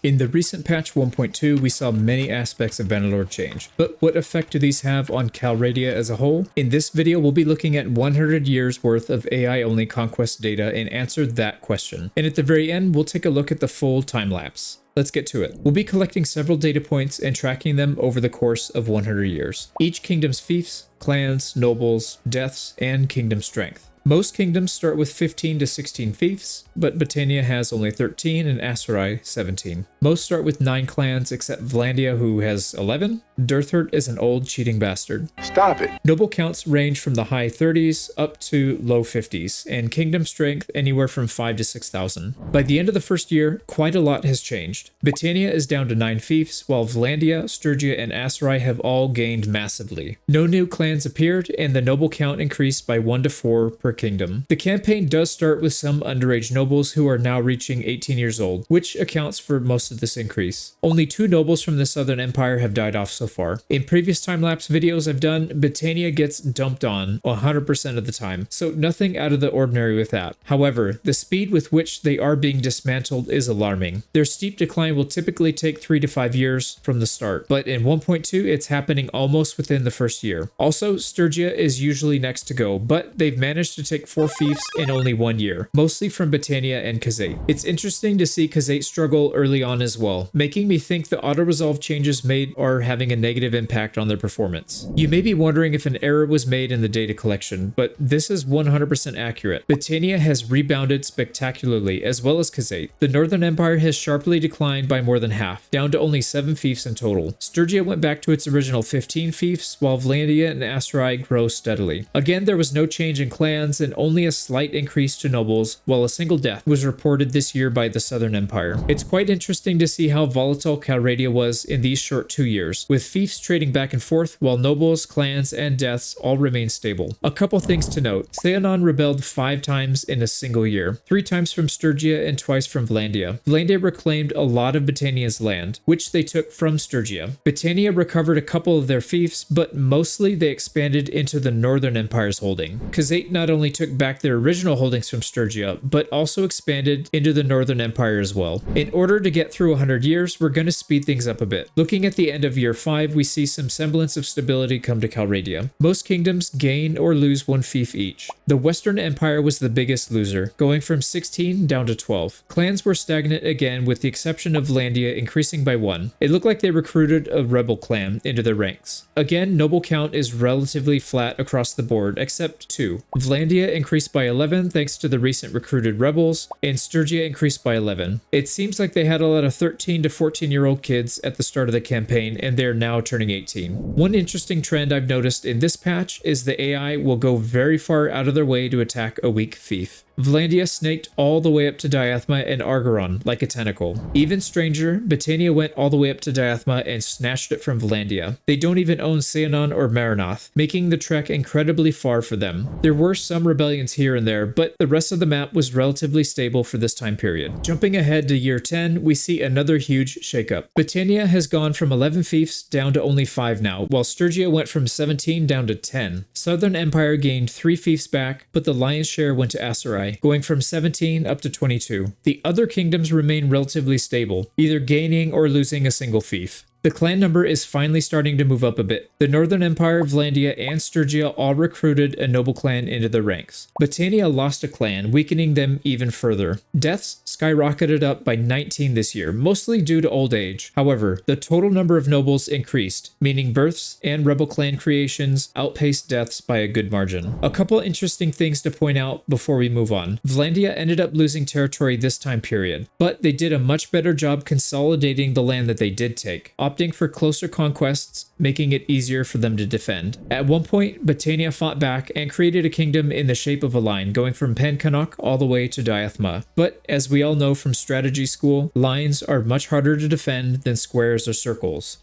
In the recent patch 1.2, we saw many aspects of Bannerlord change, but what effect do these have on Calradia as a whole? In this video, we'll be looking at 100 years worth of AI-only conquest data and answer that question. And at the very end, we'll take a look at the full time lapse. Let's get to it. We'll be collecting several data points and tracking them over the course of 100 years. Each kingdom's fiefs, clans, nobles, deaths, and kingdom strength. Most kingdoms start with 15 to 16 fiefs, but Britannia has only 13 and Aserai 17. Most start with 9 clans except Vlandia, who has 11. Dirthert is an old cheating bastard. Stop it. Noble counts range from the high 30s up to low 50s, and kingdom strength anywhere from 5 to 6,000. By the end of the first year, quite a lot has changed. Britannia is down to 9 fiefs, while Vlandia, Sturgia, and Aserai have all gained massively. No new clans appeared, and the noble count increased by 1 to 4 per kingdom. The campaign does start with some underage nobles who are now reaching 18 years old, which accounts for most of this increase. Only 2 nobles from the Southern Empire have died off so far. In previous time-lapse videos I've done, Britannia gets dumped on 100% of the time, so nothing out of the ordinary with that. However, the speed with which they are being dismantled is alarming. Their steep decline will typically take 3 to 5 years from the start, but in 1.2 it's happening almost within the first year. Also, Sturgia is usually next to go, but they've managed to take 4 fiefs in only 1 year, mostly from Britannia and Khazate. It's interesting to see Khazate struggle early on as well, making me think the auto-resolve changes made are having a negative impact on their performance. You may be wondering if an error was made in the data collection, but this is 100% accurate. Britannia has rebounded spectacularly, as well as Khazate. The Northern Empire has sharply declined by more than half, down to only 7 fiefs in total. Sturgia went back to its original 15 fiefs, while Vlandia and Aserai grow steadily. Again, there was no change in clans and only a slight increase to nobles, while a single death was reported this year by the Southern Empire. It's quite interesting to see how volatile Calradia was in these short 2 years, with fiefs trading back and forth while nobles, clans, and deaths all remain stable. A couple things to note. Seonon rebelled 5 times in a single year, 3 times from Sturgia and twice from Vlandia. Vlandia reclaimed a lot of Britannia's land, which they took from Sturgia. Britannia recovered a couple of their fiefs, but mostly they expanded into the Northern Empire's holding. Khazate not only took back their original holdings from Sturgia, but also expanded into the Northern Empire as well. In order to get through 100 years, we're going to speed things up a bit. Looking at the end of year 5, we see some semblance of stability come to Calradia. Most kingdoms gain or lose 1 fief each. The Western Empire was the biggest loser, going from 16 down to 12. Clans were stagnant again, with the exception of Vlandia increasing by 1. It looked like they recruited a rebel clan into their ranks. Again, noble count is relatively flat across the board, except 2. Vlandia increased by 11 thanks to the recent recruited rebels, and Sturgia increased by 11. It seems like they had a lot of 13 to 14-year-old kids at the start of the campaign, and they're now turning 18. One interesting trend I've noticed in this patch is the AI will go very far out of their way to attack a weak fief. Vlandia snaked all the way up to Diathma and Argeron like a tentacle. Even stranger, Britannia went all the way up to Diathma and snatched it from Vlandia. They don't even own Seonon or Maranoth, making the trek incredibly far for them. There were some rebellions here and there, but the rest of the map was relatively stable for this time period. Jumping ahead to year 10, we see another huge shakeup. Britannia has gone from 11 fiefs down to only 5 now, while Sturgia went from 17 down to 10. Southern Empire gained 3 fiefs back, but the lion's share went to Aserai, going from 17 up to 22. The other kingdoms remain relatively stable, either gaining or losing a single fief. The clan number is finally starting to move up a bit. The Northern Empire, Vlandia, and Sturgia all recruited a noble clan into their ranks. Britannia lost a clan, weakening them even further. Deaths skyrocketed up by 19 this year, mostly due to old age. However, the total number of nobles increased, meaning births and rebel clan creations outpaced deaths by a good margin. A couple interesting things to point out before we move on. Vlandia ended up losing territory this time period, but they did a much better job consolidating the land that they did take, opting for closer conquests, making it easier for them to defend. At one point, Britannia fought back and created a kingdom in the shape of a line, going from Pencannock all the way to Diathma. But as we all know from strategy school, lines are much harder to defend than squares or circles.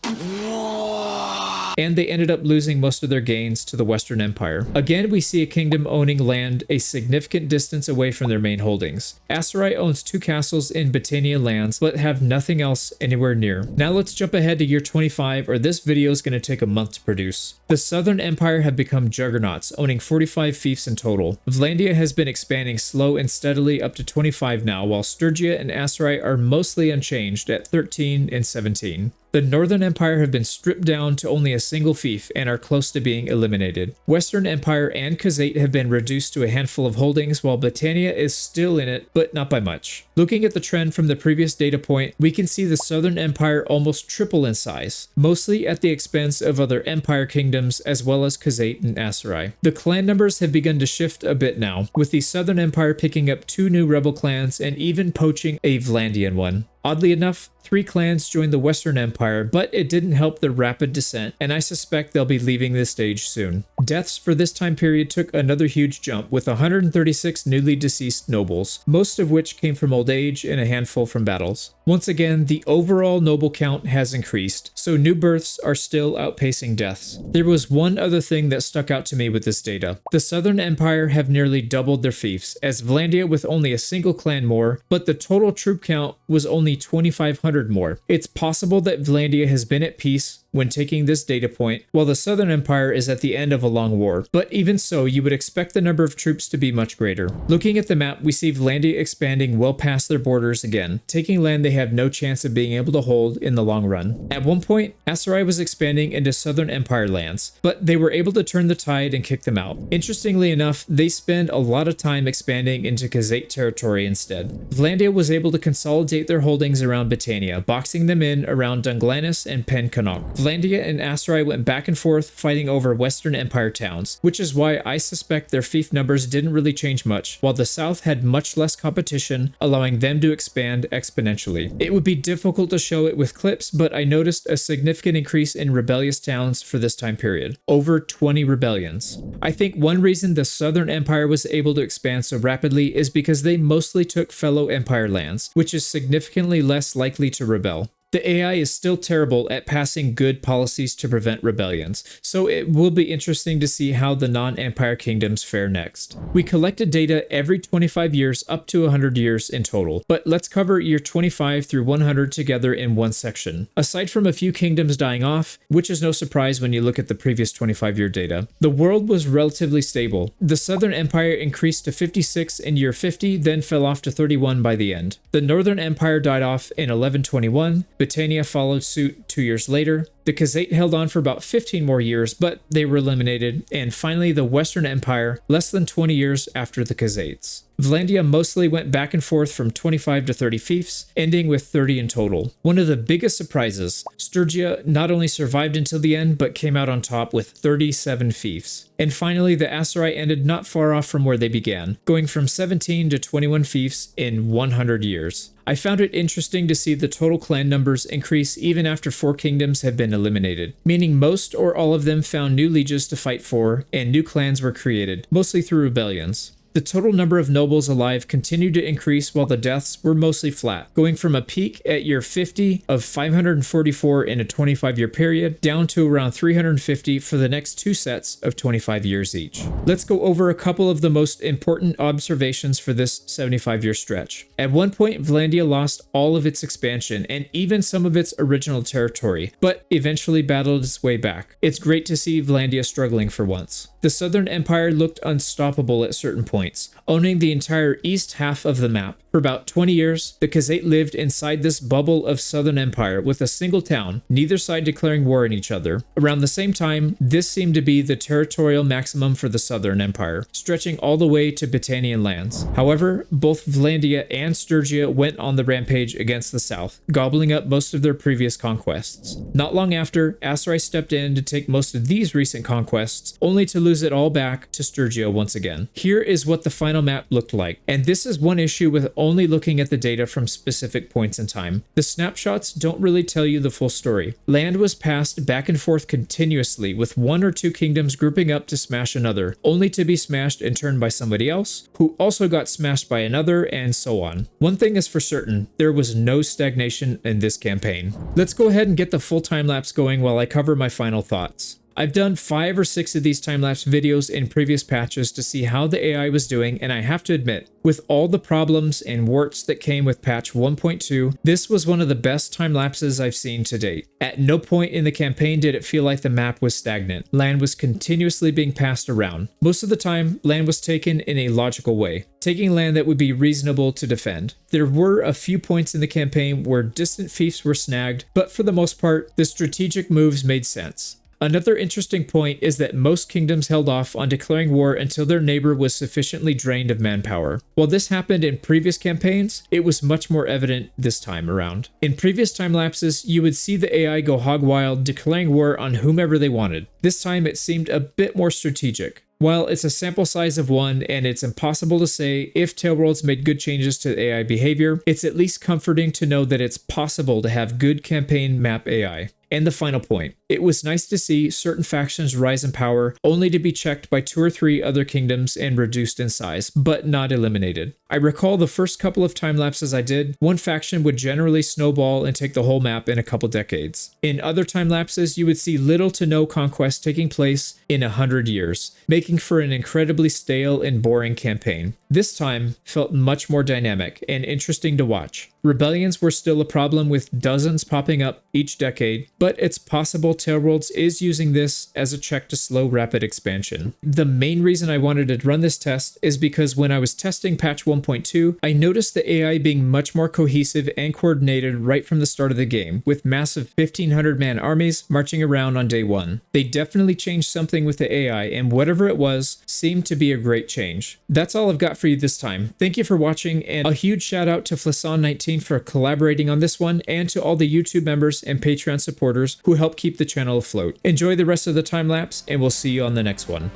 and they ended up losing most of their gains to the Western Empire. Again, we see a kingdom owning land a significant distance away from their main holdings. Aserai owns 2 castles in Battania lands, but have nothing else anywhere near. Now let's jump ahead to year 25, or this video is going to take a month to produce. The Southern Empire have become juggernauts, owning 45 fiefs in total. Vlandia has been expanding slow and steadily up to 25 now, while Sturgia and Aserai are mostly unchanged at 13 and 17. The Northern Empire have been stripped down to only a single fief and are close to being eliminated. Western Empire and Khazate have been reduced to a handful of holdings, while Battania is still in it, but not by much. Looking at the trend from the previous data point, we can see the Southern Empire almost triple in size, mostly at the expense of other Empire kingdoms as well as Khazate and Aserai. The clan numbers have begun to shift a bit now, with the Southern Empire picking up 2 new rebel clans and even poaching a Vlandian one. Oddly enough, 3 clans joined the Western Empire, but it didn't help the rapid descent, and I suspect they'll be leaving the stage soon. Deaths for this time period took another huge jump, with 136 newly deceased nobles, most of which came from old age and a handful from battles. Once again, the overall noble count has increased, so new births are still outpacing deaths. There was one other thing that stuck out to me with this data. The Southern Empire have nearly doubled their fiefs, as Vlandia with only a single clan more, but the total troop count was only 2,500 more. It's possible that Vlandia has been at peace when taking this data point, while the Southern Empire is at the end of a long war. But even so, you would expect the number of troops to be much greater. Looking at the map, we see Vlandia expanding well past their borders again, taking land they have no chance of being able to hold in the long run. At one point, Aserai was expanding into Southern Empire lands, but they were able to turn the tide and kick them out. Interestingly enough, they spend a lot of time expanding into Khazate territory instead. Vlandia was able to consolidate their holdings around Battania, boxing them in around Dunglanis and Pen Connaught. Vlandia and Aserai went back and forth fighting over Western Empire towns, which is why I suspect their fief numbers didn't really change much, while the South had much less competition, allowing them to expand exponentially. It would be difficult to show it with clips, but I noticed a significant increase in rebellious towns for this time period, over 20 rebellions. I think one reason the Southern Empire was able to expand so rapidly is because they mostly took fellow Empire lands, which is significantly less likely to rebel. The AI is still terrible at passing good policies to prevent rebellions, so it will be interesting to see how the non-Empire kingdoms fare next. We collected data every 25 years up to 100 years in total, but let's cover year 25 through 100 together in one section. Aside from a few kingdoms dying off, which is no surprise when you look at the previous 25-year data, the world was relatively stable. The Southern Empire increased to 56 in year 50, then fell off to 31 by the end. The Northern Empire died off in 1121, Battania followed suit 2 years later. The Khazate held on for about 15 more years, but they were eliminated, and finally the Western Empire, less than 20 years after the Khazates. Vlandia mostly went back and forth from 25 to 30 fiefs, ending with 30 in total. One of the biggest surprises, Sturgia not only survived until the end, but came out on top with 37 fiefs. And finally, the Aserai ended not far off from where they began, going from 17 to 21 fiefs in 100 years. I found it interesting to see the total clan numbers increase even after 4 kingdoms had been eliminated, meaning most or all of them found new lieges to fight for, and new clans were created, mostly through rebellions. The total number of nobles alive continued to increase while the deaths were mostly flat, going from a peak at year 50 of 544 in a 25-year period down to around 350 for the next 2 sets of 25 years each. Let's go over a couple of the most important observations for this 75-year stretch. At one point, Vlandia lost all of its expansion and even some of its original territory, but eventually battled its way back. It's great to see Vlandia struggling for once. The Southern Empire looked unstoppable at certain points, owning the entire east half of the map. For about 20 years, the Khazate lived inside this bubble of Southern Empire with a single town, neither side declaring war on each other. Around the same time, this seemed to be the territorial maximum for the Southern Empire, stretching all the way to Battanian lands. However, both Vlandia and Sturgia went on the rampage against the south, gobbling up most of their previous conquests. Not long after, Aserai stepped in to take most of these recent conquests, only to lose lose it all back to Sturgio once again. Here is what the final map looked like, and this is one issue with only looking at the data from specific points in time. The snapshots don't really tell you the full story. Land was passed back and forth continuously, with one or two kingdoms grouping up to smash another, only to be smashed and turned by somebody else, who also got smashed by another, and so on. One thing is for certain, there was no stagnation in this campaign. Let's go ahead and get the full time lapse going while I cover my final thoughts. I've done 5 or 6 of these time-lapse videos in previous patches to see how the AI was doing, and I have to admit, with all the problems and warts that came with patch 1.2, this was one of the best time-lapses I've seen to date. At no point in the campaign did it feel like the map was stagnant. Land was continuously being passed around. Most of the time, land was taken in a logical way, taking land that would be reasonable to defend. There were a few points in the campaign where distant fiefs were snagged, but for the most part, the strategic moves made sense. Another interesting point is that most kingdoms held off on declaring war until their neighbor was sufficiently drained of manpower. While this happened in previous campaigns, it was much more evident this time around. In previous time lapses, you would see the AI go hog wild, declaring war on whomever they wanted. This time it seemed a bit more strategic. While it's a sample size of 1 and it's impossible to say if TaleWorlds made good changes to AI behavior, it's at least comforting to know that it's possible to have good campaign map AI. And the final point, it was nice to see certain factions rise in power only to be checked by 2 or 3 other kingdoms and reduced in size, but not eliminated. I recall the first couple of time lapses I did, one faction would generally snowball and take the whole map in a couple decades. In other time lapses, you would see little to no conquest taking place in 100 years, making for an incredibly stale and boring campaign. This time felt much more dynamic and interesting to watch. Rebellions were still a problem with dozens popping up each decade, but it's possible TaleWorlds is using this as a check to slow rapid expansion. The main reason I wanted to run this test is because when I was testing patch 1.2, I noticed the AI being much more cohesive and coordinated right from the start of the game, with massive 1,500-man armies marching around on day 1. They definitely changed something with the AI, and whatever it was, seemed to be a great change. That's all I've got for you this time. Thank you for watching, and a huge shout out to Flasson19 for collaborating on this one, and to all the YouTube members and Patreon supporters who help keep the channel afloat. Enjoy the rest of the time lapse, and we'll see you on the next one.